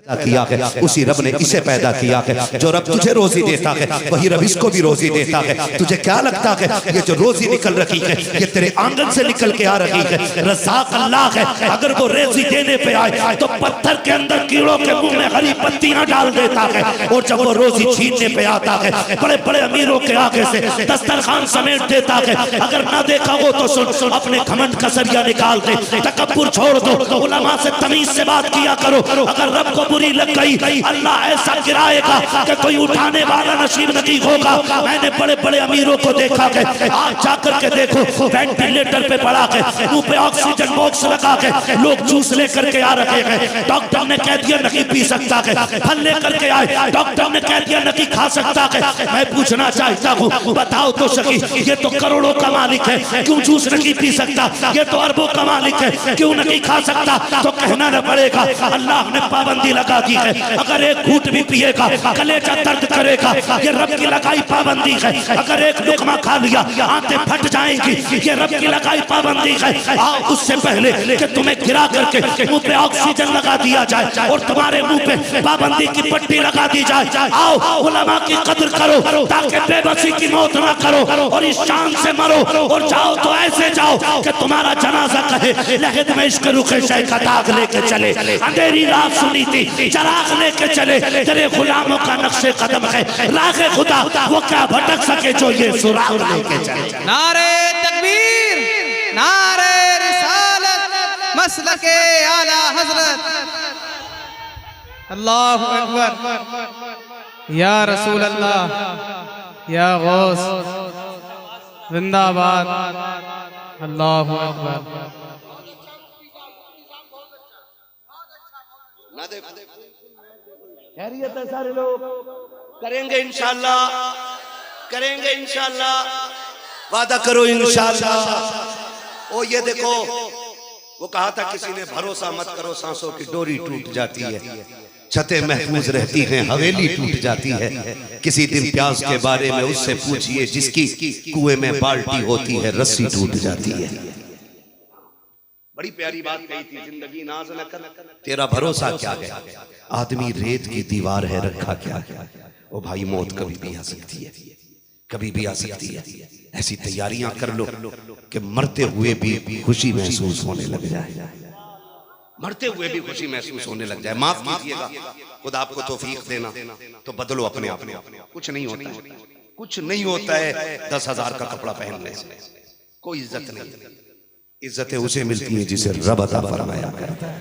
किया है, उसी रब ने इसे पैदा किया है। जो रब तुझे रोजी देता है वही रब इसको भी रोजी देता है। तुझे क्या लगता है ये जो रोजी निकल रही है ये तेरे आंगन से निकल के आ रही है? रज़ाक अल्लाह है। अगर वो रोजी देने पे आए तो पत्थर के अंदर कीड़ों के मुंह में हरी पत्तियां डाल देता है, और जब वो रोजी छीनने पे आता है बड़े बड़े अमीरों के आगे से दस्तरखान समेट देता है। अगर ना देखा हो तो सुन, अपने घमंड का सरिया निकाल दे, तकब्बुर छोड़ दो, उलमा से तमीज से बात किया करो। अगर रब को बुरी लग गई अल्लाह ऐसा गिराएगा कि कोई उठाने वाला नसीब नहीं होगा। मैंने बड़े बड़े अमीरों को देखा है, आज जाकर के देखो वेंटिलेटर पे पड़ा के, मुंह पे ऑक्सीजन बॉक्स लगा के लोग जूस लेकर के आ रहे हैं। डॉक्टर ने कह दिया नहीं पी सकता है, फल लेकर के आए, डॉक्टर ने कह दिया नहीं खा सकता है। मैं पूछना चाहता हूँ, बताओ तो सही, ये तो करोड़ों का मालिक है, क्यों जूस नहीं पी सकता? ये तो अरबों का मालिक है, क्यों नहीं खा सकता? तो कहना न पड़ेगा अल्लाह ने पाबंदी लगा दी है। अगर एक घूंट भी पिएगा कलेजा दर्द करेगा, ये रब की लगाई पाबंदी है। अगर एक लुकमा खा लिया आंतें फट जाएंगी, ये रब की लगाई पाबंदी है। आओ उससे पहले कि तुम्हें गिरा करके मुंह पे ऑक्सीजन लगा दिया जाए और तुम्हारे मुंह पे पाबंदी की पट्टी लगा दी जाए, आओ उलमा की कदर करो ताकि बेबसी की मौत ना करो और इस शान से मरो। और जाओ तो ऐसे जाओ कि तुम्हारा जनाजा कहे लहद में इश्क रुखे शय का दाग लेके चले, अंधेरी रात सुनी थी चराग लेके चले, तेरे गुलामों का नक्शे कदम है रागे खुदा, वो क्या भटक सके जो ये सुराग लेके चले। नारे तकबीर, नारे रिसालत, मसलके आला हजरत, अल्लाहु अकबर, या रसूल अल्लाह, या गौस, जिंदाबाद, अल्लाहु अकबर। खैरियत है सारे लोग? करेंगे इंशाल्लाह, करेंगे इंशाल्लाह, वादा करो इंशाल्लाह। ओ ये देखो, वो कहा था किसी ने भरोसा मत करो सांसों की डोरी टूट जाती है, छतें महफूज रहती हैं हवेली टूट जाती है। किसी दिन प्यास के बारे में उससे पूछिए जिसकी कुएं में बाल्टी होती है रस्सी टूट जाती है। बड़ी प्यारी बात कही थी, जिंदगी नाज न कर तेरा भरोसा क्या है, आदमी रेत की दीवार है रखा क्या है। ओ भाई मौत कभी भी आ सकती है, कभी भी आ सकती है। ऐसी तैयारियां कर लो कि मरते हुए भी खुशी महसूस होने लग जाए, मरते हुए भी खुशी महसूस होने लग जाए। माफ कीजिएगा, खुदा आपको तौफीक देना, तो बदलो अपने आप में। कुछ नहीं होता है, कुछ नहीं होता है 10,000 का कपड़ा पहनने से, कोई इज्जत नहीं। इज्जतें उसे मिलती हैं जिसे रब अता फरमाया करता है।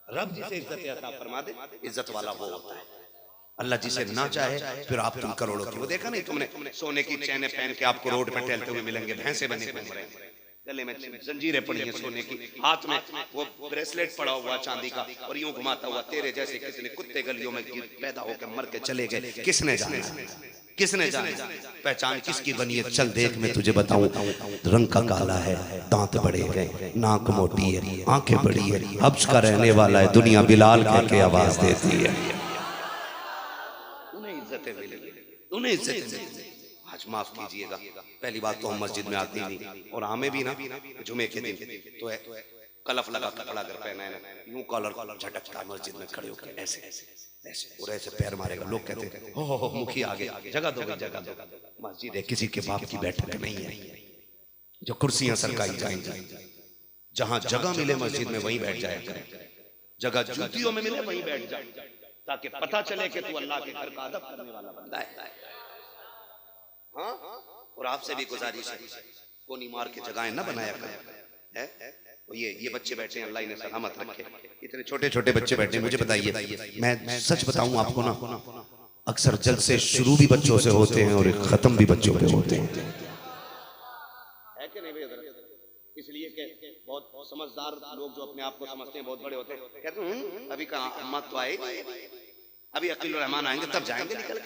रब जिसे इज्जत अता फरमा दे इज्जत वाला वो होता है। अल्लाह जिसे ना चाहे फिर आप तुम करोड़ों की, वो देखा नहीं तुमने, सोने की चैने पहन के आपको रोड पे टहलते हुए मिलेंगे, भैंसे बने घूम रहे हैं, गले में जंजीरें पड़ी हैं सोने की, हाथ में वो ब्रेसलेट पड़ा हुआ चांदी का, और यूं घुमाता हुआ। तेरे जैसे कितने कुत्ते गलियों में पैदा होकर मर के चले गए, किसने जाना, किसने जाना? पहचान किसकी बनी है? चल देख मैं तुझे बताऊं, रंग का काला है, दांत बड़े हैं, नाक मोटी है, आंखें बड़ी है, हब्स का रहने वाला है, दुनिया बिलाल कह के आवाज देती है। उन्हें इज्जतें मिलेंगी, उन्हें इज्जतें मिलेंगी। आज माफ कीजिएगा, पहली बात तो हम मस्जिद में आते नहीं, और हमें भी ना जुमे के दिन तो कलफ लगा कपड़ा अगर पहना है ना, यूं कॉलर झटकता मस्जिद में खड़े होकर ऐसे ऐसे और ऐसे पैर मारेगा। लोग कहते हैं हो मुखी आगे, जगह दो, जगह दो। मस्जिद है, किसी के बाप की बैठक नहीं है जो कुर्सियां सरकाई जाएंगी। जहां जगह मिले मस्जिद में वहीं बैठ जाए करें, जगह जूतियों में मिले वहीं बैठ जाए, ताकि पता चले कि तू अल्लाह के घर का अदब करने वाला बंदा है। हाँ, और आपसे भी गुजारिश है, कोनी मार के जगहें न बनाया करें। ये बच्चे बैठे हैं, अल्लाह इन्हें सलामत रखे, इतने छोटे छोटे बच्चे बैठे हैं। मुझे बताइए, मैं सच बताऊं आपको ना, अक्सर जलसे शुरू भी बच्चों से होते हैं और खत्म भी बच्चों पे होते हैं, है कि नहीं? इसलिए कि बहुत समझदार लोग जो अपने आप को समझते हैं बहुत बड़े होते हैं, कहते हैं अभी कहाँ अम्मा तो आए, अभी अकील रहमान आएंगे तब जाएंगे निकल।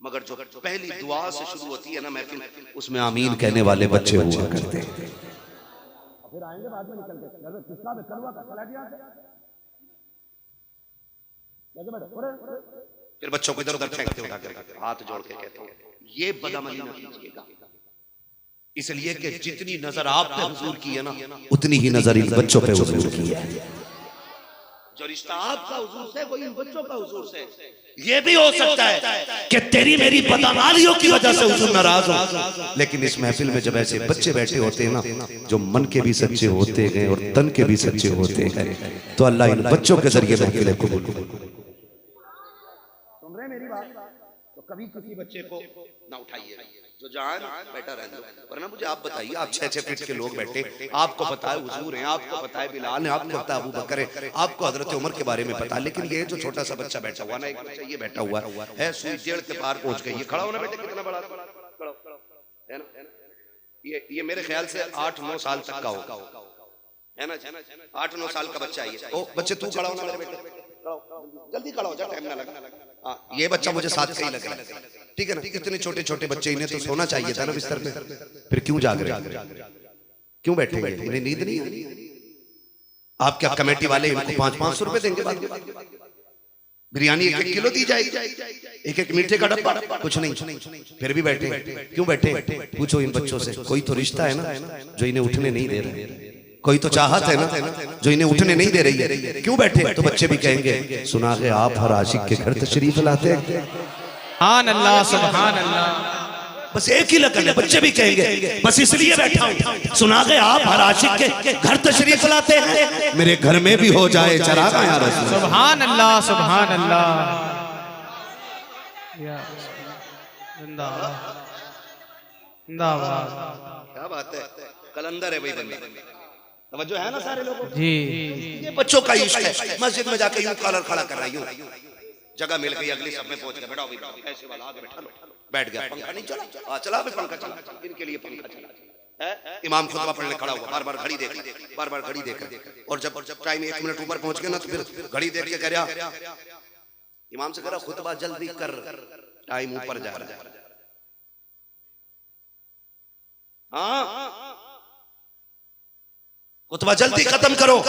मगर जो पहली दुआ से शुरू होती है ना महफिल, उसमें आमीन कहने वाले बच्चे हुआ करते हैं। फिर आएंगे बाद में निकल के, किसका कलवा का कलाटिया फिर बच्चों को इधर उधर फेंकते उठा कर हाथ जोड़ के कहते हैं ये बदअमली न कीजिएगा। इसलिए कि जितनी नजर आप पे हुजूर की है ना, उतनी ही नजर इन बच्चों पे हुजूर की है। जो रिश्ता आपका हुजूर से वो इन बच्चों का हुजूर से। ये भी हो सकता है कि तेरी मेरी बदअमालियों की वजह से हुजूर नाराज हो, लेकिन इस महफिल में जब ऐसे बच्चे बैठे होते हैं ना, जो मन के भी सच्चे होते हैं और तन के भी सच्चे होते हैं, तो अल्लाह इन बच्चों के जरिए महफिल को सुन रहे मेरी बात। तो कभी किसी बच्चे को ना उठाइए, जो जान बैठा रहने दो। वरना मुझे आप बताइए, आप 6-6 फीट के लोग बैठे, आपको पता है हुजूर हैं, आपको पता है बिलाल है, आपको पता है अबू बकर है, आपको हजरत उमर के बारे में पता है, लेकिन ये जो छोटा सा बच्चा बैठा हुआ ना, एक बच्चा ये बैठा हुआ है, सुई डेढ़ के पार पहुंच गई, ये खड़ा होना बेटे कितना बड़ा है ना, ये मेरे ख्याल से 8-9 साल तक का होगा, है ना, 8-9 साल का बच्चा है। ओ बच्चे तू खड़ा होना मेरे बेटे, जल्दी खड़ा हो जा, टाइम ना लगा। ये बच्चा मुझे साथ का ही लग रहा है, ठीक है ना। कितने छोटे छोटे बच्चे, इन्हें तो सोना चाहिए था ना बिस्तर पे, फिर क्यों जाग रहे, क्यों बैठे, इन्हें नींद नहीं आ रही? आप क्या कमेटी वाले इनको 500-500 रुपए देंगे? बिरयानी 1-1 किलो दी जाएगी, 1-1 मीठे का डब्बा, कुछ नहीं, फिर भी बैठे। क्यों बैठे? पूछो इन बच्चों से। कोई तो रिश्ता है ना जो इन्हें उठने नहीं दे रहे, कोई तो चाहत है ना जो इन्हें उठने नहीं दे रही है। क्यों बैठे? तो बच्चे भी कहेंगे, सुना के आप हर आशिक के घर तशरीफ लाते हैं। सुभान अल्लाह, सुभान अल्लाह। बस एक ही लगन है, बच्चे भी कहेंगे बस इसलिए बैठा हूं, सुना के आप हर आशिक के घर तशरीफ लाते हैं, मेरे घर में भी हो जाए चरागा या रसूल। सुभान अल्लाह, सुभान अल्लाह। जिंदाबाद, जिंदाबाद। क्या बात है, कलंदर है भाई बंदा। तवज्जो है ना सारे लोगों जी। ये बच्चों का इश्क है। मस्जिद में जाके यूं कॉलर खड़ा कर रहा है, यूं जगह मिल गई, अगली सब में पहुंच गया, बैठो अभी ऐसे वाला आगे बैठा लो, बैठ गया, पंखा नहीं चला, चला भी पंखा चला, इनके लिए पंखा चला है। इमाम खुतबा पढ़ने खड़ा हुआ, बार बार घड़ी देख रहा, बार बार घड़ी देख रहा, और जब टाइम 1 मिनट ऊपर पहुंच गया ना, तो फिर घड़ी देख के कह रहा, इमाम से कह रहा खुतबा जल्दी कर, टाइम ऊपर जा रहा है। हाँ, खुतबा जल्दी खत्म करो,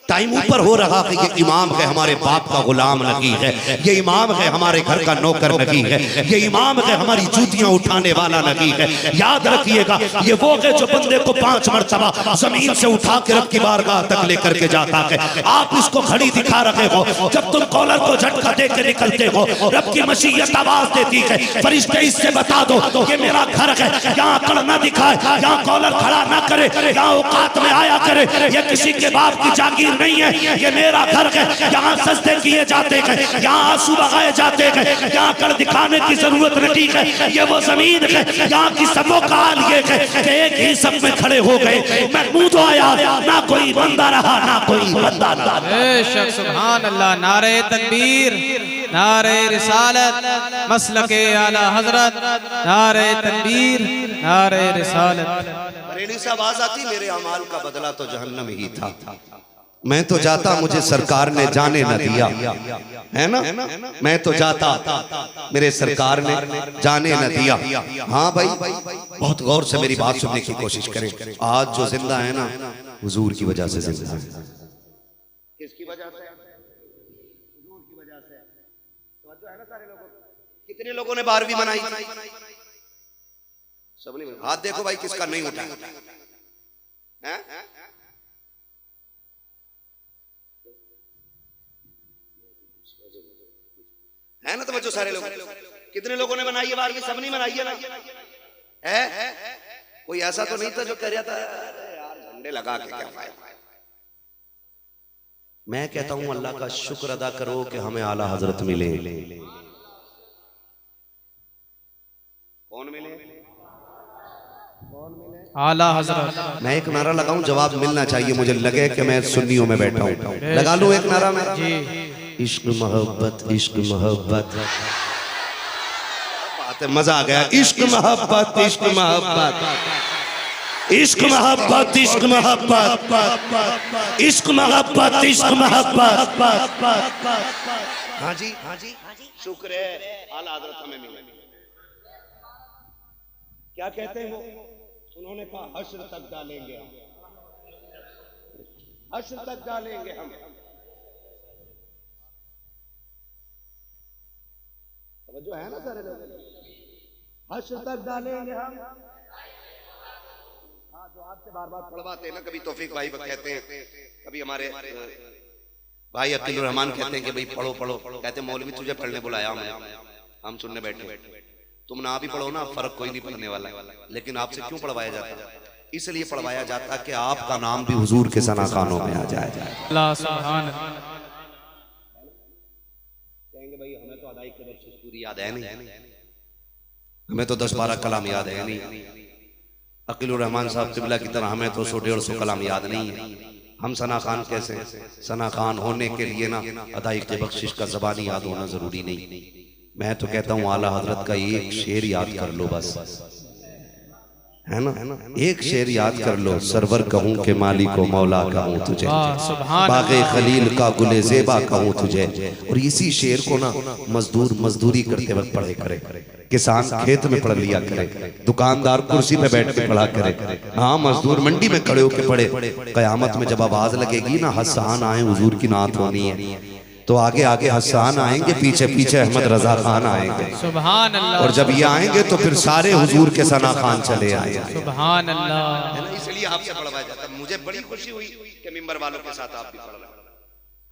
टाइम ऊपर हो रहा है। ये इमाम है हमारे बाप का गुलाम नहीं है, ये इमाम है हमारे घर का नौकर नहीं है, ये इमाम है हमारी जूतियां उठाने वाला नहीं है। याद रखिएगा, ये वो है जो बंदे को 5 मरतबा जमीन से उठा के रब की बारगाह तक लेकर के जाता है। आप इसको घड़ी दिखा रहे हो, जब तुम कॉलर को झटका दे के निकलते हो, रब की मशीयत आवाज देती है, फरिश्ते इससे बता दो ये मेरा घर है, यहाँ कड़ न दिखाए, यहाँ कॉलर खड़ा न करे, यहाँ औकात में आया करे, ये किसी के बाप की जागीर नहीं है, ये मेरा घर है, यहाँ सजदे किए जाते हैं, यहाँ आंसू बहाए जाते हैं, यहाँ कर दिखाने की जरूरत नहीं है, ये वो जमीन है, यहाँ की सबों का हाल ये है कि एक ही सब में खड़े हो गए। महमूद आया, ना कोई बंदा रहा, ना कोई बंदा रहा। बेशक, सुभान अल्लाह। नारे तकबीर, नारे रिसालत, मसलके आला हजरत, नारे तकबीर, नारे रिसालत। बरेली से आवाज आती, मेरे अमाल का बदला तो जहन्नम ही था, मैं तो जाता मुझे सरकार ने जाने न दिया, है ना, मैं तो जाता मेरे सरकार ने जाने न दिया। हाँ भाई, बहुत गौर से मेरी बात सुनने की कोशिश करें। आज जो जिंदा है ना, हुजूर की वजह से जिंदा है। किसकी वजह से? हुजूर की वजह से। तो है ना सारे लोगों, कितने लोगों ने 12वीं मनाई? सब नहीं। हाथ देखो भाई, किसका नहीं उठा है? है ना? तो बच्चों सारे लोग, कितने लोगों ने बनाई है 12वीं? सब नहीं बनाई है ना? है कोई ऐसा तो नहीं था जो कह रहा था यार झंडे लगा के क्या फायदा। मैं कहता हूं अल्लाह का शुक्र अदा करो कि हमें आला हजरत मिले। कौन मिले? आला हजरत। मैं एक नारा लगाऊं, जवाब मिलना चाहिए। मुझे लगे कि मैं सुन्नियों में बैठा हूं, लगा लूं एक नारा मैं? इश्क मोहब्बत, इश्क मोहब्बत, बात है, मजा आ गया। इश्क मोहब्बत, इश्क मोहब्बत, इश्क मोहब्बत, इश्क मोहब्बत, इश्क मोहब्बत, इश्क मोहब्बत। हाँ जी, हाँ जी, शुक्र है आला हजरत हमें मिले। क्या कहते हैं वो? उन्होंने कहा हश्र तक डालेंगे हम, हश्र तक डालेंगे हम। जो है ना सारे लोग, हश्र तक डालेंगे हम। हाँ, जो आपसे बार बार पढ़वाते हैं ना, कभी तौफीक भाई कहते हैं, कभी हमारे भाई अकीलुर रहमान कहते हैं कि भाई पढ़ो पढ़ो, कहते हैं मौलवी तुझे पढ़ने बुलाया हमने, हम सुनने बैठे, तुम ना भी पढ़ो ना, फर्क कोई नहीं पढ़ने वाला, लेकिन आपसे क्यों पढ़वाया जाता? इसलिए पढ़वाया जाता कि आपका नाम भी हुजूर के सना खानों में आ जाए। अल्लाह सुभान अल्लाह। कहेंगे भाई हमें तो अदाई की बख्शिश पूरी याद है नहीं, हमें तो 10-12 कलाम याद है नहीं, अकीलुर रहमान साहब क़िबला की तरह हमें तो 100-150 कलाम याद नहीं है। हम सना खान कैसे? सना खान होने के लिए ना अदाई की बख्शिश का ज़बानी याद होना जरूरी नहीं। मैं तो कहता हूँ आला हजरत का एक शेर याद कर लो बस, है ना, एक शेर याद कर लो, सरवर कहूँ के मालिक को मौला कहूँ तुझे, बागे खलील का गुले ज़ेबा कहूँ तुझे। और इसी शेर को ना मजदूर मजदूरी करते वक्त पढ़े करे, किसान खेत में पढ़ लिया करे, दुकानदार कुर्सी पे बैठ के पढ़ा करे, हाँ मजदूर मंडी में खड़े होके पढ़े। कयामत में जब आवाज लगेगी ना हसन आए हुजूर की नात होनी है, तो आगे आगे हसन आएंगे, पीछे पीछे अहमद रजा खान आएंगे, सुभान अल्लाह। और जब ये आएंगे तो फिर सारे हुजूर के सना खान चले आएंगे, सुभान अल्लाह। इसलिए आपसे पढ़वाया जाता है। मुझे बड़ी खुशी हुई कि मिंबर वालों के साथ आप भी पढ़ रहे हैं।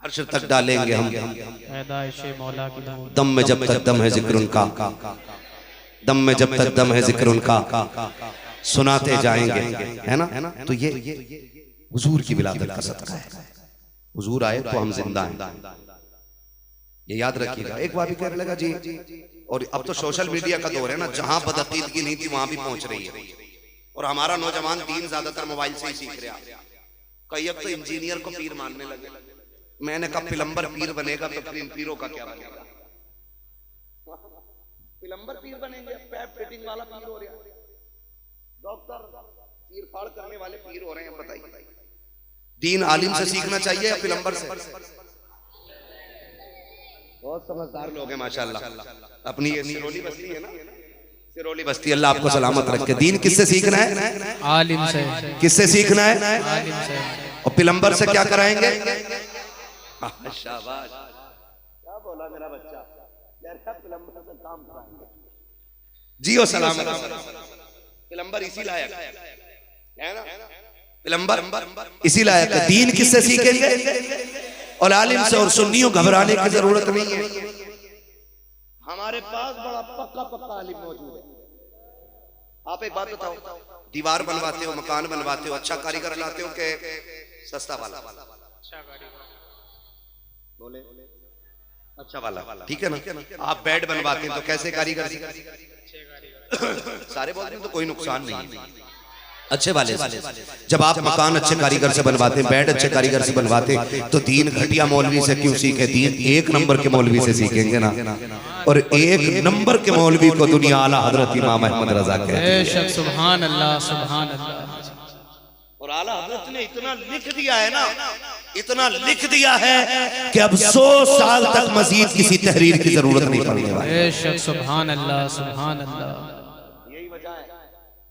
हर्ष तक डालेंगे हम पैदाइशे मौला की दम में, जब तक दम है जिक्र उनका, दम में जब तक दम है जिक्र उनका, सुनाते जाएंगे, है ना। तो ये हुजूर की विलादत का सदका है, हुजूर आए तो हम जिंदा हैं, ये याद रखिएगा। एक बार भी कहने लगा जी, और अब तो सोशल मीडिया का दौर है ना, जहां बदअकीदगी नहीं थी वहां भी पहुंच रही है, और हमारा नौजवान दीन ज्यादातर मोबाइल से ही सीख रहा है। कई अब तो इंजीनियर को पीर मानने लगे। मैंने कहा पिलंबर पीर बनेगा तो फिर इन पीरों का क्या बनेगा? पिलंबर पीर बनेंगे, पैप फिटिंग वाला पीर हो रहा है, डॉक्टर पीर फाड़ करने वाले पीर हो रहे हैं। बताइए दीन आलिम से सीखना चाहिए या पिलंबर से? बहुत समझदार लोग हैं माशाल्लाह। अपनी ये सिरोली बस्ती है ना, सिरोली बस्ती, अल्लाह आपको सलामत रखे। दीन किससे सीखना है? आलिम से। किससे सीखना है? आलिम से। और पिलंबर से क्या कराएंगे? शाबाश, क्या बोला मेरा बच्चा, पिलंबर से काम कराएंगे। जियो सलामत। पिलंबर इसी लायक है ना, पिलंबर इसी लायक है। दीन किससे सीखेंगे? और आलिम से। और सुन्नियों घबराने की जरूरत नहीं है, हमारे पास बड़ा पक्का पक्का आलिम मौजूद है। आप एक बात बताओ, दीवार बनवाते हो, मकान बनवाते हो, अच्छा कारीगर लाते हो कि सस्ता वाला? बोले अच्छा वाला, ठीक है ना। आप बेड बनवाते हैं तो कैसे कारीगर? सारे बोलते हैं तो कोई नुकसान नहीं है, अच्छे वाले से। जब आप मकान अच्छे कारीगर से बनवाते हैं, बेड अच्छे कारीगर से बनवाते हैं, तो दीन घटिया मौलवी से क्यों सीखे? दीन एक नंबर के मौलवी से सीखेंगे ना। और एक नंबर के मौलवी को दुनिया आला हजरत इमाम अहमद रजा कहते हैं। सुभान अल्लाह, सुभान अल्लाह। और आला हजरत ने इतना लिख दिया है ना, इतना लिख दिया है कि अब 100 साल तक मजीद किसी तहरीर की जरूरत नहीं पड़ने वाली। सुभान अल्लाह, सुभान अल्लाह। यही वजह है,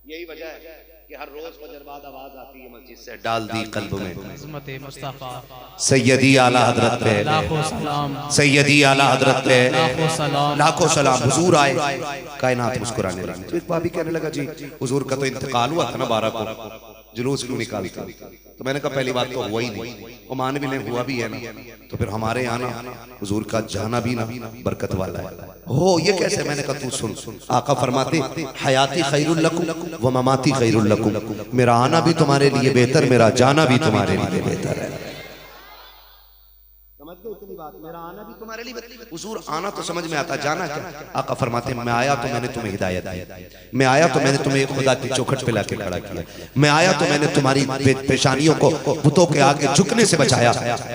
यही वजह है कि हर रोज फजर बाद आवाज आती है मस्जिद से, डाल दी कल्ब में अज़मत मुस्तफा सैयदी आला हजरत पे लाखों सलाम, सैयदी आला हजरत पे लाखों सलाम, लाखों सलाम। हुजूर आए, कायनात मुस्कुराने लगी। तो एक बाबी कहने लगा जी हुजूर का तो इंतकाल हुआ था ना 12 को, जुलूस क्यों निकालता? तो मैंने कहा पहली बात तो हुआ ही नहीं, ओमान भी नहीं हुआ भी है ना, तो फिर हमारे यहाँ ना हुजूर का जाना भी ना बरकत वाला है। हो ये कैसे? मैंने कहा तू सुन, आका फरमाते हयाती खैरुल लकुम व ममाती खैरुल लकुम, मेरा आना भी तुम्हारे लिए बेहतर, मेरा जाना भी तुम्हारे लिए बेहतर है। समझ गए इतनी बात? मेरा आना भी तुम्हारे लिए बेहतर। हुजूर आना तो समझ में आता, जाना क्या? आका फरमाते मैं आया तो मैंने तुम्हें हिदायत दी, मैं आया तो मैंने तुम्हें खुदा की चौखट पे लाके खड़ा किया, मैं आया तो मैंने तुम्हारी पेशानियों को बुतों के आगे झुकने से बचाया।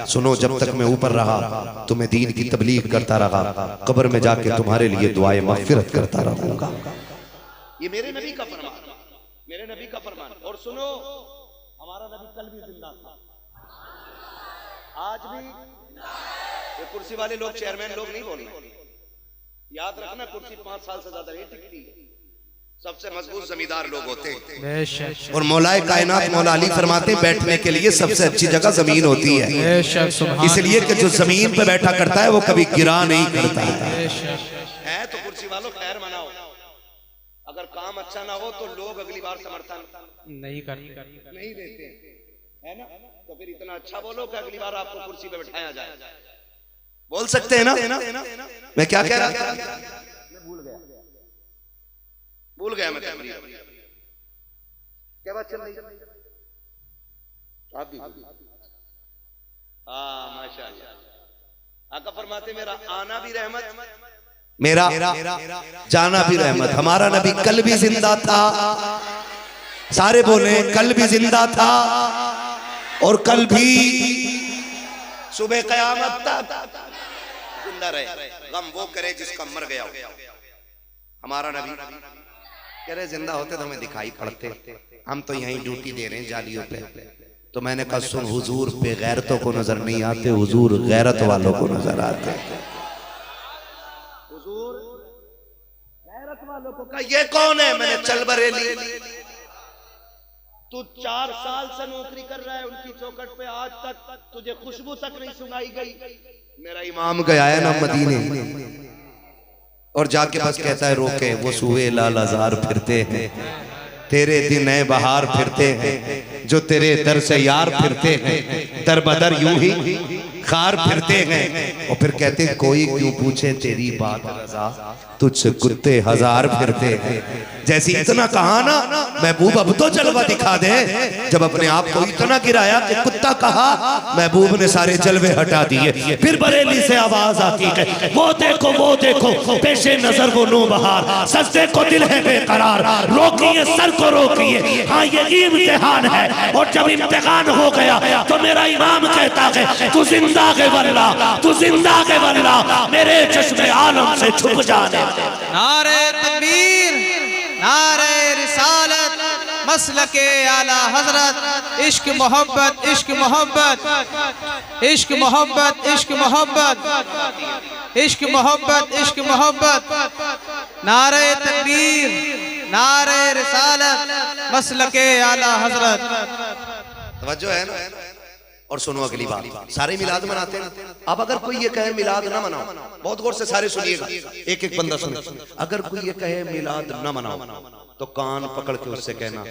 सुनो जब तक मैं ऊपर रहा तो मैं दीन की तबलीग करता रहा, कब्र में जाके तुम्हारे लिए दुआए मग़फ़िरत करता रहूंगा। ये मेरे नबी का फरमान, मेरे नबी का फरमान। और सुनो हमारा नबी कल भी जिंदा था, आज भी। ये कुर्सी वाले लोग, चेयरमैन लोग नहीं बोल रहे, याद रखना कुर्सी 5 साल से ज्यादा नहीं टिकती, सबसे मजबूत जमींदार लोग होते हैं। और मौलाए कायनात मौला अली फरमाते हैं बैठने के लिए सबसे अच्छी जगह जमीन होती है, इसलिए कि जो जमीन पे बैठा करता है वो कभी गिरा नहीं करता है। तो कुर्सी वालों खैर मनाओ, अगर काम अच्छा ना हो तो लोग अगली बार समर्थन नहीं देते, है ना? तो फिर इतना अच्छा बोलो कि अगली बार आपको कुर्सी पे बिठाया जाए। बोल सकते हैं ना? मैं क्या कह रहा था? मैं भूल गया मैं क्या बात चल रही है? आप भी हाँ माशाअल्लाह। आका फरमाते मेरा आना भी रहमत, मेरा जाना भी रहमत। हमारा नबी कल भी जिंदा था, सारे बोले कल भी जिंदा था और कल भी सुबह कयामत तक जिंदा रहे। गम वो करे जिसका मर गया हो। हमारा नबी कह रहे जिंदा होते तो हमें दिखाई पड़ते, हम तो यहीं ड्यूटी दे रहे हैं जालियों पे। तो मैंने कहा सुन, हुजूर पे गैरतों को नजर नहीं आते, हुजूर गैरत वालों को नजर आते। हुजूर गैरत वालों को कहा ये कौन है? मैंने चल बरेली। तू 4 साल से नौकरी कर रहा है उनकी चौखट पे, आज तक तुझे खुशबू तक नहीं सुनाई गई। मेरा इमाम गया है ना मदीने और जाके बस कहता है रोके वो सूहे लाल हजार फिरते हैं, तेरे दिन है बहार फिरते हैं, जो तेरे दर से यार फिरते हैं, दर बदर यूं ही खार फिरते हैं। और फिर कहते हैं कोई क्यों पूछे तेरी बात रज़ा, तुझसे कुत्ते हजार फिरते हैं। जैसी इतना कहा ना महबूब अब तो जलवा दिखा दे, जब अपने आप को इतना गिराया कि कुत्ता कहा, महबूब ने सारे जलवे हटा दिए। फिर बरेली से आवाज आती है वो देखो पेशे नजर वो नो बहार, सजदे को दिल है बेकरार, रोकिए सर को रोकिए, हाँ ये इम्तिहान है। और जब इम्तिहान हो गया तो मेरा इमाम कहता है तू जिंदा के वल्ला, तू जिंदा के वल्ला, मेरे चश्मे आलम से छुप जाने। नारे तकबीर, नारे रिसालत, मसलके आला हजरत, इश्क मोहब्बत, इश्क मोहब्बत, इश्क मोहब्बत, इश्क मोहब्बत, इश्क मोहब्बत, इश्क मोहब्बत। नारे तकबीर, नारे रिसालत, मसलके आला हजरत। तवज्जो है ना? और सुनो अगली बात, सारे मिलाद मनाते हैं। अब अगर कोई ये कहे मिलाद ना मनाओ, बहुत गौर से सारे सुनिएगा, एक एक बंदा सुने। अगर कोई ये कहे मिलाद ना मनाओ तो कान पकड़ के उससे कहना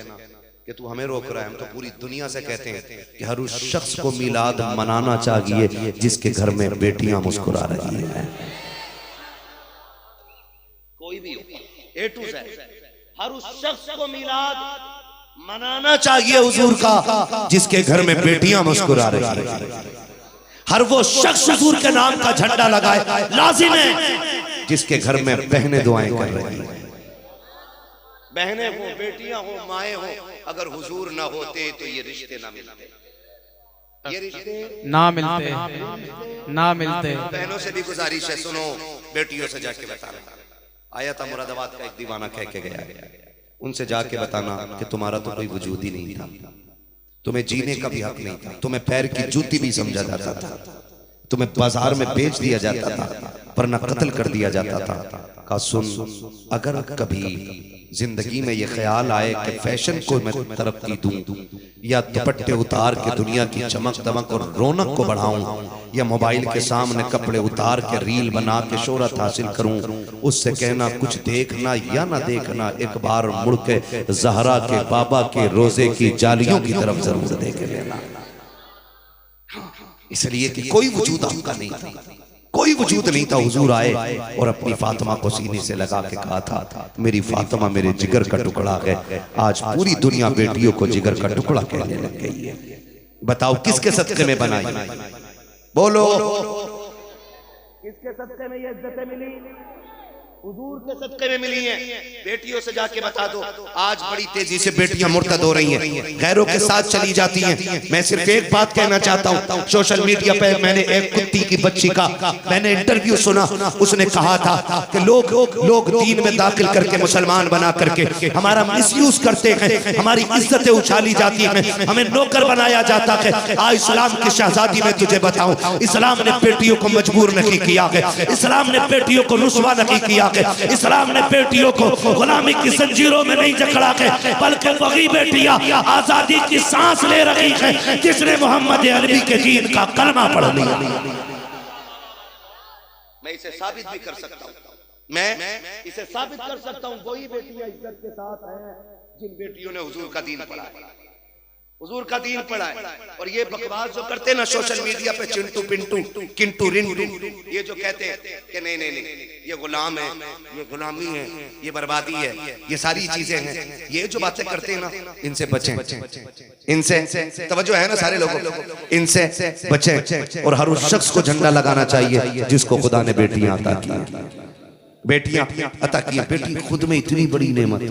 कि तू हमें रोक रहा है। हम तो पूरी दुनिया से कहते हैं कि हर उस शख्स को मिलाद मनाना चाहिए जिसके घर में बेटियां मुस्कुरा रही हैं। कोई भी हो, ए टू ज़ेड, हर उस शख्स को मिलाद मनाना चाहिए हुजूर का जिसके घर में बेटियां मुस्कुरा रही हैं। हर वो शख्स हुजूर के नाम का झंडा लगाए लाजिम है जिसके घर में बहनें दुआएं कर रही हैं। बहनें हो, बेटियां हो, माएँ हो, अगर हुजूर ना होते तो ये रिश्ते ना मिलते, ये रिश्ते ना मिलते, ना मिलते। बहनों से भी गुजारिश है, सुनो बेटियों से जाके बताना। आया था मुरादाबाद का एक दीवाना कह के गया, उनसे जाके बताना कि तुम्हारा तो कोई वजूद ही नहीं था, तुम्हें जीने का भी हक नहीं था, तुम्हें पैर की जूती भी समझा जाता था, तुम्हें बाजार में बेच दिया जाता था, वरना कत्ल कर दिया जाता था। का सुन, अगर कभी जिंदगी में ये ख्याल आए कि फैशन को मैं तरक्की दूं या दुपट्टे उतार के दुनिया की चमक दमक और रौनक को बढ़ाऊं या मोबाइल के सामने कपड़े उतार के रील बना के शोहरत हासिल करूं, उससे कहना कुछ देखना या ना देखना, एक बार मुड़ के ज़हरा के बाबा के रोजे की जालियों की तरफ जरूर देख लेना। इसलिए कि कोई वजूद आपका नहीं था, कोई वजूद नहीं था। हुजूर आए और अपनी फातिमा को सीने से लगा के कहा था मेरी फातिमा मेरे जिगर का टुकड़ा है। आज पूरी दुनिया बेटियों को जिगर का टुकड़ा कहने लग गई है। बताओ किसके सदके में बनाई? बोलो किसके सदके में ये इज्जतें मिली? हुजूर के सदके में मिली हैं। बेटियों से जाके बता दो, आज बड़ी तेजी से बेटियां मुर्तद हो रही हैं, गैरों के साथ चली जाती हैं। मैं सिर्फ एक बात कहना चाहता हूं, सोशल मीडिया पे मैंने एक कुत्ती की बच्ची का मैंने इंटरव्यू सुना, उसने कहा था कि लोग दीन में दाखिल करके मुसलमान बना करके हमारा मिसयूज करते हैं, हमारी इज्जतें उछाली जाती हैं, हमें नौकर बनाया जाता है। आज इस्लाम की शहजादी में तुझे बताऊं, इस्लाम ने बेटियों को मजबूर नहीं किया है, इस्लाम ने बेटियों को रुसवा नहीं किया, इस्लाम ने बेटियों को गुलामी की जंजीरों में नहीं जकड़ा के, बल्कि वही बेटियां आजादी की सांस ले रही है जिसने मोहम्मद अरबी के दीन का कलमा पढ़ लिया। मैं इसे साबित भी कर सकता हूं, मैं इसे साबित कर सकता हूं। वही बेटियां इज्जत के साथ हैं जिन बेटियों ने हुजूर का दीन पढ़ा। हुजूर का दीन पढ़ा है। और ये बकवास जो करते हैं ना सोशल मीडिया पे, चिंटू पिंटू किंटू रिंटू, ये जो कहते हैं कि नहीं नहीं नहीं ये गुलाम है, ये गुलामी है, ये बर्बादी है, ये सारी चीजें हैं, ये जो बातें करते हैं ना, इनसे बचें, इनसे तवज्जो है ना सारे लोगों, इनसे बचें। और हर उस शख्स को झंडा लगाना चाहिए जिसको खुदा ने बेटियां अता की, बेटियां अता की। बेटी खुद में इतनी बड़ी नेमत,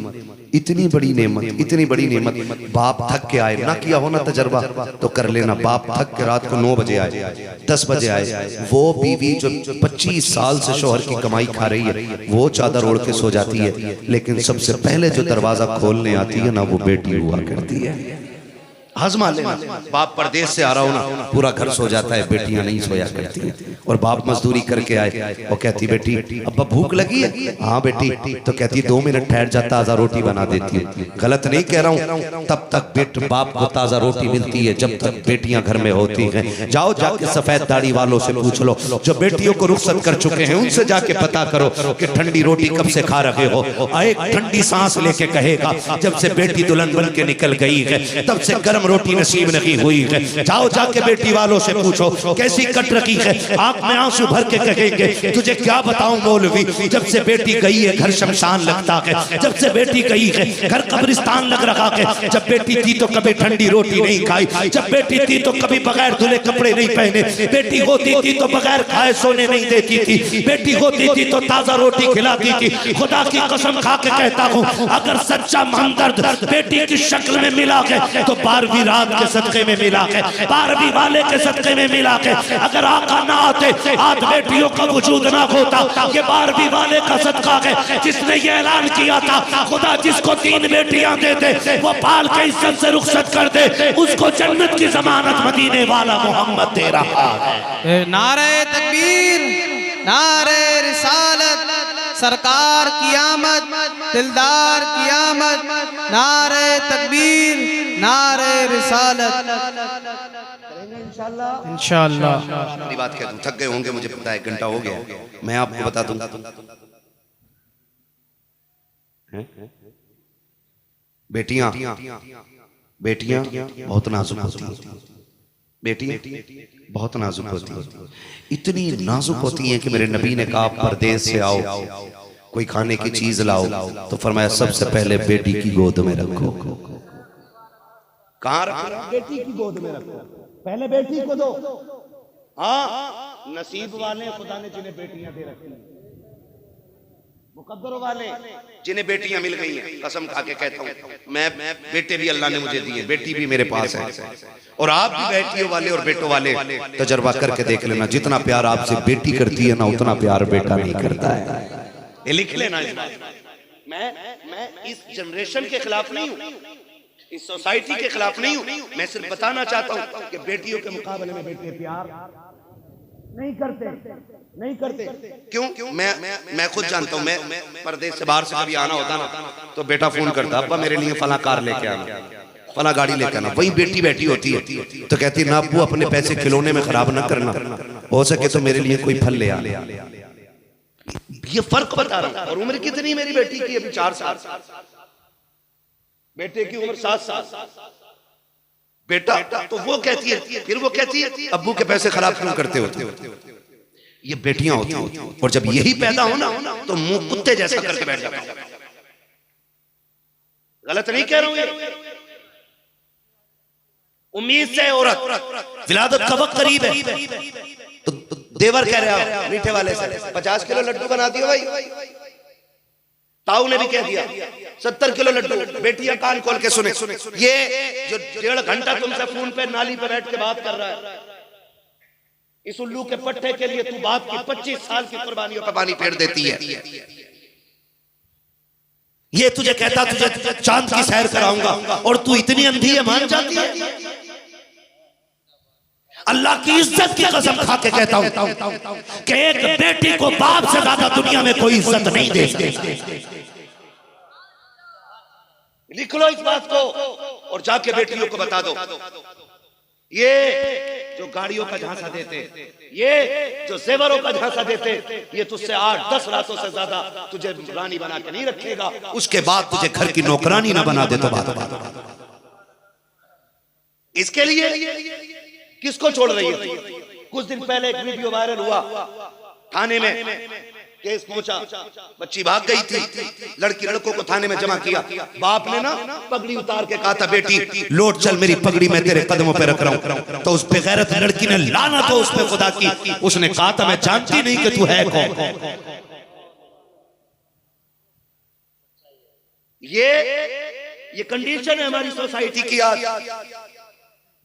इतनी बड़ी नेमत, इतनी बड़ी नेमत। बाप थक के आए, ना किया हो ना तजर्बा तो कर लेना। बाप थक के रात को 9 बजे आए, 10 बजे आए, वो बीवी जो 25 साल से शोहर की कमाई खा रही है, वो चादर ओढ़ के सो जाती है, लेकिन सबसे पहले जो दरवाजा खोलने आती है ना, वो बेटी हुआ करती है। हजमा लेना, बाप परदेश से आ रहा हो ना, पूरा घर सो जाता है, बेटियां नहीं सोया करती हैं। और बाप मजदूरी करके आए और कहती बेटी अब्बा भूख लगी है, हाँ बेटी, तो कहती 2 मिनट ठहर जा, ताजा रोटी बना देती हूँ। गलत नहीं कह रहा हूँ, तब तक बाप को ताजा रोटी मिलती है जब तक बेटियां घर में होती हैं। जाओ जाके सफेद दाढ़ी वालों से पूछ लो, जो बेटियों को रुखसत कर चुके हैं, उनसे जाके पता करो कि ठंडी रोटी कब से खा रहे हो। एक ठंडी सांस लेके कहेगा जब से बेटी दुल्हन बन के निकल गई है, तब से गर्म रोटी नसीब नहीं हुई है। जाओ जाके बेटी वालों से पूछो कैसी कट रखी है, आंख में आंसू भर के कहेंगे तुझे क्या बताऊं मौलवी, जब से बेटी गई है घर शमशान लगता है, जब से बेटी गई है घर कब्रिस्तान लग रहा है। जब बेटी थी तो कभी ठंडी रोटी नहीं खाई, जब बेटी थी तो कभी बगैर धुले कपड़े नहीं पहने, बेटी होती थी तो बगैर खाए सोने नहीं देती थी, बेटी होती थी तो ताजा रोटी खिलाती थी। खुदा की कसम खा के कहता हूं, अगर सच्चा हमदर्द बेटी की शक्ल में मिला है तो 12वीं रात के सदके में मिला है, 12वीं वाले के सदके में मिला है। अगर आका ना आते, आज बेटियों का वजूद ना होता। ये 12वीं वाले का सदका है जिसने ये ऐलान किया था, खुदा जिसको 3 बेटियां दे दे वो पाल के इज्जत से रुखसत कर दे, उसको जन्नत की जमानत मदीने वाला मोहम्मद दे रहा है। नारे तकबीर, नारे रिसालत, सरकार की आमद, दिलदार की आमद, नारे तकबीर, नारे रिसालत। इंशाअल्लाह अपनी बात कह दूं, थक गए होंगे मुझे पता है, 1 घंटा हो गया। मैं आपको बता दूं, बेटियां बेटियां बहुत नाजुक होती हैं, बेटियां बहुत नाजुक होती हैं, इतनी नाजुक होती हैं कि मेरे नबी ने कहा परदेश से आओ, कोई खाने की चीज लाओ, तो फरमाया सबसे पहले बेटी की गोद में रखो। कहाँ रखो? बेटी की गोद में रखो, पहले बेटी को दो। हाँ, नसीब वाले खुदा ने जिन्हें बेटियां दे रखी, मुकद्दर वाले जिन्हें बेटियां मिल गई हैं, कसम खा के कहता हूं मैं, बेटे भी अल्लाह ने मुझे दिए, बेटी भी मेरे पास है। और आप भी बेटियों वाले और बेटों वाले तजर्बा करके देख लेना, जितना प्यार आपसे बेटी करती है ना, उतना प्यार बेटा नहीं करता है। ये लिख लेना। मैं इस जनरेशन के खिलाफ नहीं हूँ, इस सोसाइटी के खिलाफ नहीं हूँ, मैं सिर्फ बताना चाहता हूँ कि बेटियों के मुकाबले में बेटे प्यार नहीं करते, नहीं करते। क्यों? मैं खुद जानता हूँ, मैं परदेश से बाहर से कभी आना होता ना, तो बेटा फोन करता, अब्बा मेरे लिए फला कार लेके आना, फला गाड़ी लेके आना। वही बेटी बैठी होती है तो कहती ना अब्बू अपने पैसे खिलौने में खराब ना करना, हो सके तो मेरे लिए कोई फल ले आना। ये फर्क बता रहा हूं। और उम्र कितनी मेरी बेटी की? अभी 4 साल, बेटे की उम्र 7 साल। बेटा तो वो कहती है, फिर वो कहती है अब्बू के पैसे खराब क्यों करते होते? ये बेटियां होती हैं, और जब यही पैदा हो ना तो मुंह कुत्ते जैसा करके बैठ जाता है। गलत नहीं कह रहा हूं ये। उम्मीद से औरत, विलादत का वक्त करीब है, तो देवर कह रहे हो मीठे वाले से 50 किलो लड्डू बना दियो भाई। ताऊ ने भी कह दिया 70 किलो लड्डू। बेटियां कान खोल के सुने, ये जो 1.5 घंटा तुमसे फोन पे नाली पे बैठ के बात कर रहा है, इस उल्लू के पट्टे के लिए तू बाप की 25 साल की कुर्बानियों पे पानी फेर देती है। ये तुझे कहता तुझे चांद की सैर कराऊंगा, और तू इतनी अंधी है मान जाती है। अल्लाह की इज्जत की कसम खा के कहता हूं कि एक बेटी को बाप से ज्यादा दुनिया में कोई इज्जत नहीं दे सकती। लिख लो इस बात को और जाके बेटियों को बता दो। ये जो गाड़ियों का झांसा देते, ये जो जेवरों का झांसा देते, ये तुझसे 8-10 रातों से ज्यादा तुझे रानी बना के नहीं रखेगा। उसके बाद तुझे घर की नौकरानी ना बना दे तो बात। इसके लिए किसको छोड़ रही है? कुछ दिन पहले एक वीडियो वायरल हुआ, थाने में केस पहुंचा, बच्ची भाग गई थी, लड़की लड़कों को थाने में जमा किया, बाप ने ना पगड़ी उतार के कहा था बेटी लौट चल, मेरी पगड़ी मैं तेरे कदमों पे रख रहा हूं। तो उस बेगैरत लड़की ने लानत हो उस पे खुदा की, उसने कहा था मैं जानती नहीं कि तू है कौन। ये कंडीशन है हमारी सोसाइटी की आज।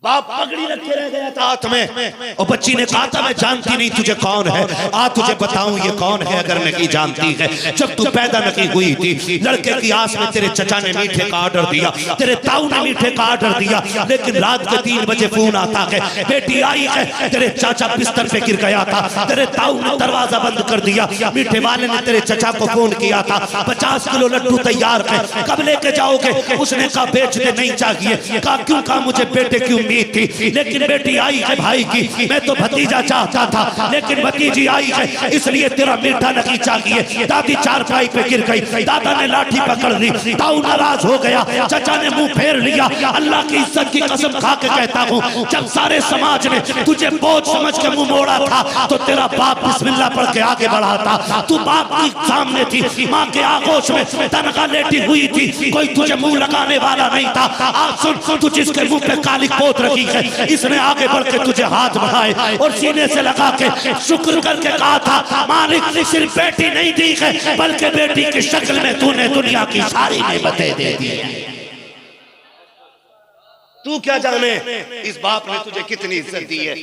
बाप पगड़ी रखे रह गया था हाथ में और बच्ची ने कहा था मैं जानती नहीं तुझे कौन है, आ तुझे बताऊं ये कौन है अगर नहीं जानती है। जब तू पैदा नहीं हुई थी लड़के की आस में तेरे चचा ने मीठे का ऑर्डर दिया, तेरे ताऊ ने मीठे का ऑर्डर दिया, लेकिन रात के 3 बजे फोन आता है बेटी आई है, तेरे चाचा बिस्तर पे गिर गया था, तेरे ताऊ ने दरवाजा बंद कर दिया, मीठे वाले ने तेरे चचा को फोन किया था 50 किलो लड्डू तैयार है, कब लेके जाओगे? उसने कहा बेच दे, नहीं चाहिए। कहा क्यों? कहा मुझे बेटे की उम्मीद थी, लेकिन बेटी आई है भाई की, मैं तो भतीजा चाहता था लेकिन भतीजी आई है, इसलिए तेरा मीठा नहीं चाहिए। दादी चारपाई पे गिर गई, दादा ने लाठी पकड़ ली, ताऊ नाराज हो गया, चचा ने मुंह फेर लिया। अल्लाह की इज्जत की कसम खा के कहता हूँ जब सारे समाज ने तुझे बोझ समझ के मुंह मोड़ा था तो तेरा बाप बिस्मिल्लाह पढ़ के आगे बढ़ा था। तू बाप की सामने थी, माँ के आगोश में तनखा लेटी हुई थी, कोई तुझे मुंह लगाने वाला नहीं था। आज सुन, तू जिसके मुंह पे काली पोत रखी है इसने आगे बढ़ के तुझे हाथ बढ़ाए और सीने से लगा के शुक्र करके कहा था मालिक ने सिर्फ बेटी नहीं दी है बल्कि बेटी की शक्ल में तूने दुनिया की सारी नेमतें दे दी है। तू क्या जाने इस बाप ने तुझे कितनी इज्जत दी है।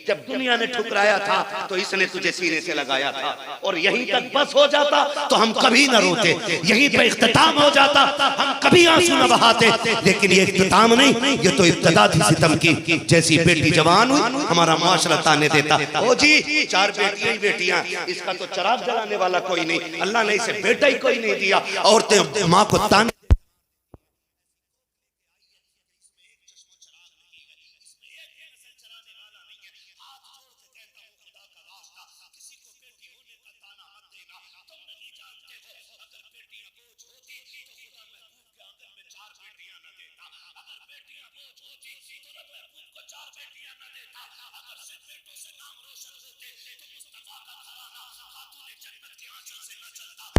जब दुनिया ने ठुकराया था तो इसने तुझे सीने से लगाया था, और यहीं तक बस हो जाता तो हम कभी ना रोते, यहीं पे इख्तिताम हो जाता हम कभी आंसू न बहाते। लेकिन ये इख्तिताम नहीं, ये तो इब्तिदा थी सितम की। जैसी बेटी जवान हुई हमारा माशरा ताने देता, ओ जी 4 बेटियां ही बेटियां, इसका तो चराग जलाने वाला कोई नहीं, अल्लाह ने इसे बेटा ही कोई नहीं दिया। औरतें माँ को ताने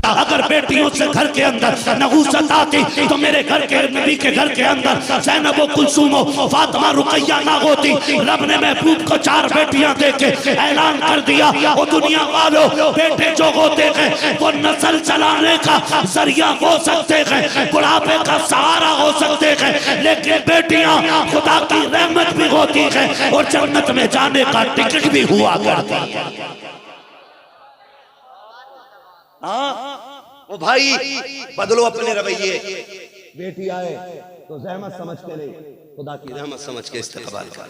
अगर बेटियों से घर के अंदर नहूसत आती तो मेरे घर के नबी के घर के अंदर ज़ैनब व कुलसूम व फातिमा रुकैया ना होती। रब ने महबूब को 4 बेटियां देके ऐलान कर दिया, वो दुनिया वालों बेटे जो होते हैं वो नस्ल चलाने का जरिया हो सकते हैं, बुढ़ापे का सहारा हो सकते हैं, लेकिन बेटियां खुदा की रहमत भी होती है और जन्नत में जाने का टिकट भी हुआ करती है। वो भाई बदलो अपने रवैये। बेटी आए तो रहमत समझ के नहीं, खुदा की रहमत समझ के इस्तेमाल कर।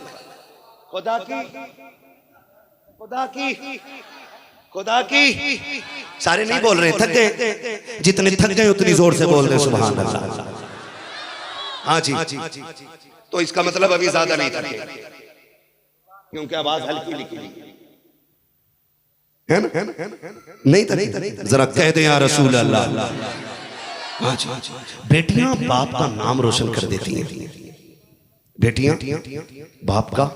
खुदा की सारे नहीं बोल रहे, थक गए, जितने थक गए उतनी जोर से बोल रहे सुभान अल्लाह। हाँ जी, तो इसका मतलब अभी ज्यादा नहीं थके क्योंकि आवाज हल्की निकली है ना? नहीं था, जरा कह दे या रसूल अल्लाह। बेटियां बाप का नाम रोशन कर देती हैं, बेटियां बाप का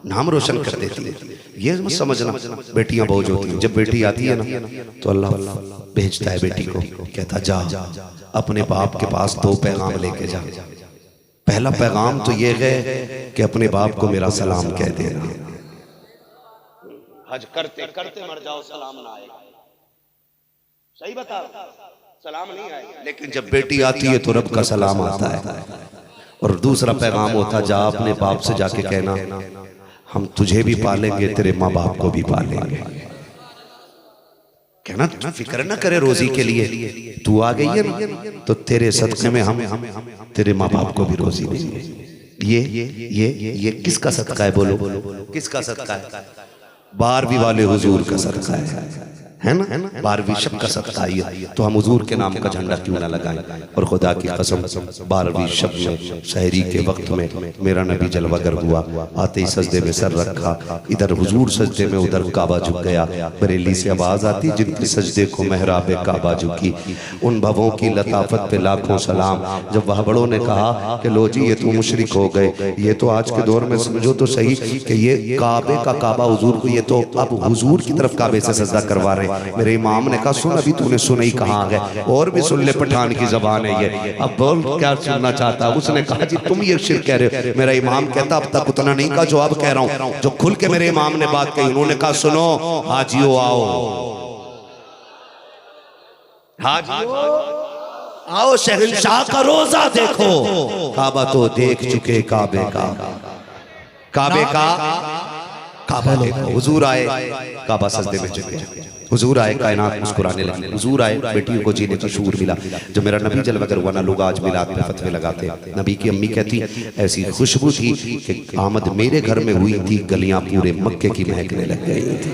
नाम रोशन कर देती हैं। ये मत समझना बेटियां बोझ होती हैं। जब बेटी आती है ना तो अल्लाह भेजता है बेटी को, कहता जा अपने बाप के पास 2 पैगाम लेके जा। पहला पैगाम तो ये है कि अपने बाप को मेरा सलाम कह देना। हज करते करते मर जाओ सलाम ना आएगा, सही बता, सलाम नहीं आएगा। लेकिन जब बेटी आती है तो रब का सलाम आता है। और दूसरा पैगाम होता जा अपने बाप से जाके कहना हम तुझे भी पालेंगे तेरे माँ बाप को भी पालेंगे। कहना तू फिक्र ना करे रोजी के लिए, तू आ गई है ना तो तेरे सदक़े में हम तेरे माँ बाप को भी रोजी देंगे। ये किसका सदका है? बोलो किसका सदका है? 12वीं वाले हुजूर का सदका है। है ना, 12वीं शब का सदका आई है, तो हम हुजूर के नाम का झंडा क्यों ना लगाएं। और खुदा की कसम 12वीं शब में सहरी के वक्त में मेरा नबी जलवागर हुआ, आते ही सजदे में सर रखा, इधर हुजूर सजदे में उधर काबा झुक गया। बरेली से आवाज आती जिनके सजदे को महराब काबा झुकी, उन भवों की लताफत पे लाखों सलाम। जब वह बड़ों ने कहा कि लो जी ये तो मुशरिक हो गए, ये तो आज के दौर में समझो तो सही कि ये काबे का काबा हुजूर को, ये तो अब हुजूर की तरफ काबे से सजदा करवा रहे। मेरे इमाम ने कहा सुन, अभी तूने सुना ही कहाँ है, और भी सुन ले, पठान की जबान है ये, अब बोल क्या सुनना चाहता। उसने कहा जी तुम ये शिर्क कह रहे हो। मेरा इमाम कहता अब तक उतना नहीं कहा जो अब कह रहा हूं। जो खुल के मेरे इमाम ने बात कही, उन्होंने कहा सुनो हाजियो आओ, हाजियो आओ, शहंशाह का रोजा देखो। काबा तो देख चुके काबे का, काबे का काबा देखो। हुजूर आए, काबा सजदे में झुके, हुजूर आए, कायनात मुस्कुराने लगी, हुजूर आए, बेटियों को जीने का शूर मिला। जब मेरा नबी जलवागर हुआ ना, लोग आज मिलाद पे फतवे लगाते। नबी की अम्मी कहती ऐसी खुशबू थी कि आमद मेरे घर में हुई थी, गलियां पूरे मक्के की महकने लग गई थी।